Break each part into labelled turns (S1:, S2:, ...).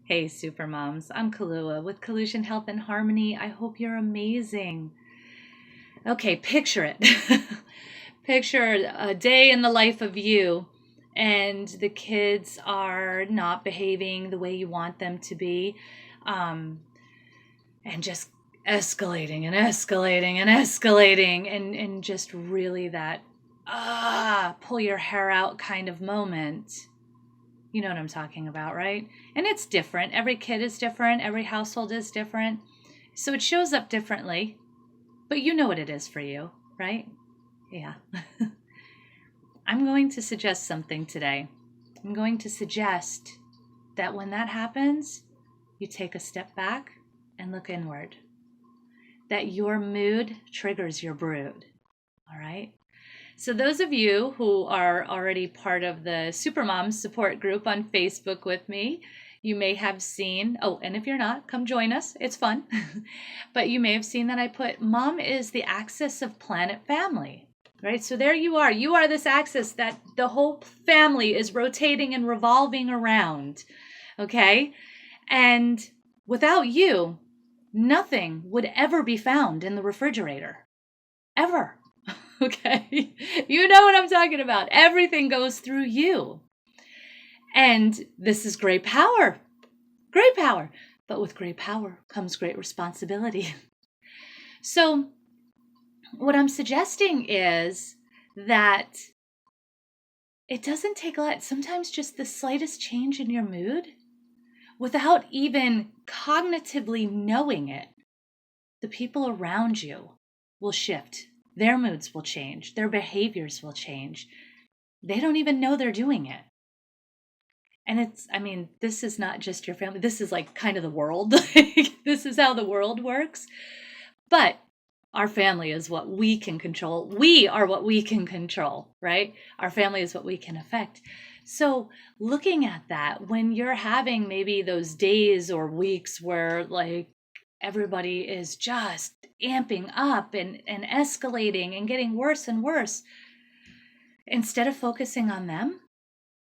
S1: Hey, Supermoms. I'm Kalua with Collusion Health and Harmony. I hope you're amazing. Okay, picture it. Picture a day in the life of you, and the kids are not behaving the way you want them to be, um, and just escalating and escalating and escalating, and just really that pull your hair out kind of moment. You know what I'm talking about, right? And it's different. Every kid is different. Every household is different. So it shows up differently. But you know what it is for you, right? Yeah. I'm going to suggest something today. I'm going to suggest that when that happens, you take a step back and look inward. That your mood triggers your brood. All right? So, those of you who are already part of the Supermoms support group on Facebook with me, you may have seen, oh, and if you're not, come join us. It's fun. But you may have seen that I put mom is the axis of planet family, right? So there you are. You are this axis that the whole family is rotating and revolving around, okay? And without you, nothing would ever be found in the refrigerator, ever. Okay. You know what I'm talking about. Everything goes through you. And this is great power. Great power. But with great power comes great responsibility. So, what I'm suggesting is that it doesn't take a lot. Sometimes just the slightest change in your mood, without even cognitively knowing it, the people around you will shift. Their moods will change. Their behaviors will change. They don't even know they're doing it. And this is not just your family. This is like kind of the world. This is how the world works. But our family is what we can control. We are what we can control, right? Our family is what we can affect. So, looking at that, when you're having maybe those days or weeks where like everybody is just amping up and escalating and getting worse and worse, instead of focusing on them,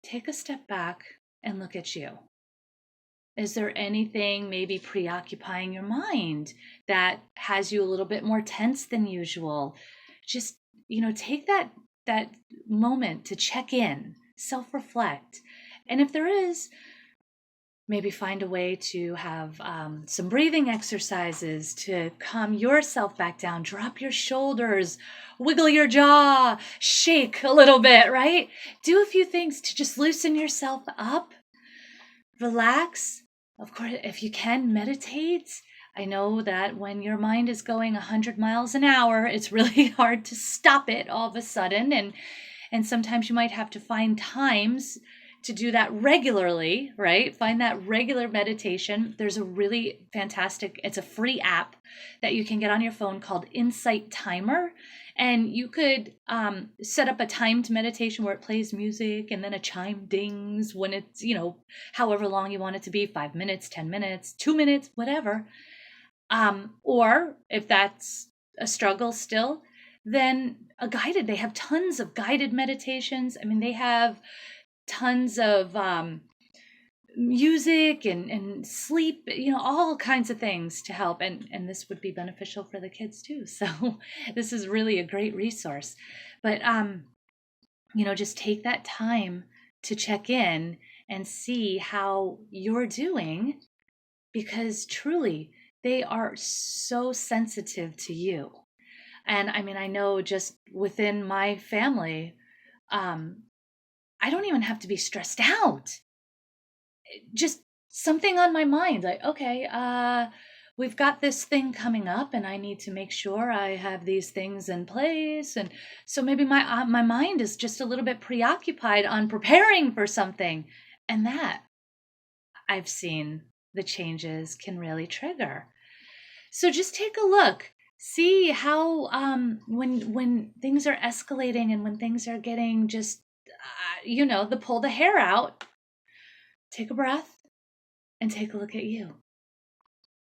S1: take a step back and look at you. Is there anything maybe preoccupying your mind that has you a little bit more tense than usual? Just, take that moment to check in, self-reflect. And if there is, maybe find a way to have some breathing exercises to calm yourself back down. Drop your shoulders, wiggle your jaw, shake a little bit, right? Do a few things to just loosen yourself up, relax. Of course, if you can, meditate. I know that when your mind is going 100 miles an hour, it's really hard to stop it all of a sudden. And sometimes you might have to find times to do that regularly, right? Find that regular meditation. There's a really fantastic, it's a free app that you can get on your phone called Insight Timer. And you could set up a timed meditation where it plays music and then a chime dings when it's, however long you want it to be, 5 minutes, 10 minutes, 2 minutes, whatever. Or if that's a struggle still, then they have tons of guided meditations. They have tons of music and sleep, all kinds of things to help. And this would be beneficial for the kids too. So this is really a great resource. But, just take that time to check in and see how you're doing, because truly they are so sensitive to you. And I know just within my family, I don't even have to be stressed out. Just something on my mind, like, okay, we've got this thing coming up and I need to make sure I have these things in place. And so maybe my mind is just a little bit preoccupied on preparing for something. And that I've seen the changes can really trigger. So just take a look. See how when things are escalating and when things are getting just the pull the hair out, take a breath and take a look at you,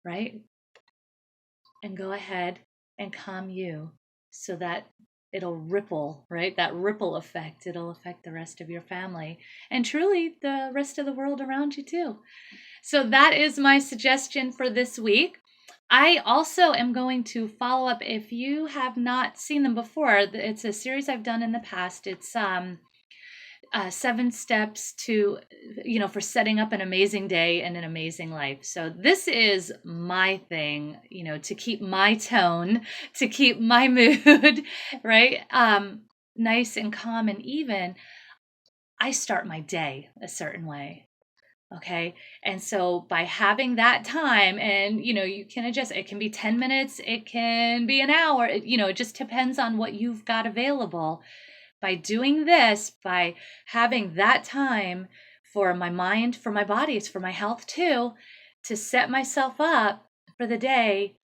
S1: right? And go ahead and calm you so that it'll ripple, right? That ripple effect, it'll affect the rest of your family and truly the rest of the world around you too. So that is my suggestion for this week. I also am going to follow up. If you have not seen them before, it's a series I've done in the past. It's 7 steps to, for setting up an amazing day and an amazing life. So this is my thing, to keep my tone, to keep my mood, right? Nice and calm and even. I start my day a certain way. Okay. And so by having that time, and you can adjust, it can be 10 minutes, it can be an hour, it just depends on what you've got available. By doing this, by having that time for my mind, for my body, it's for my health too, to set myself up for the day,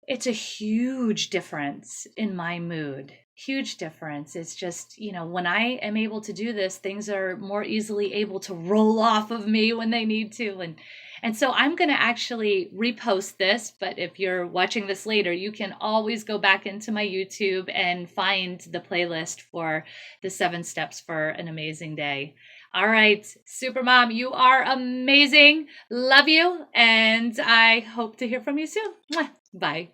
S1: it's a huge difference in my mood. Huge difference. It's just, when I am able to do this, things are more easily able to roll off of me when they need to. And so I'm going to actually repost this, but if you're watching this later, you can always go back into my YouTube and find the playlist for the 7 steps for an amazing day. All right, Supermom, you are amazing. Love you, and I hope to hear from you soon. Mwah. Bye.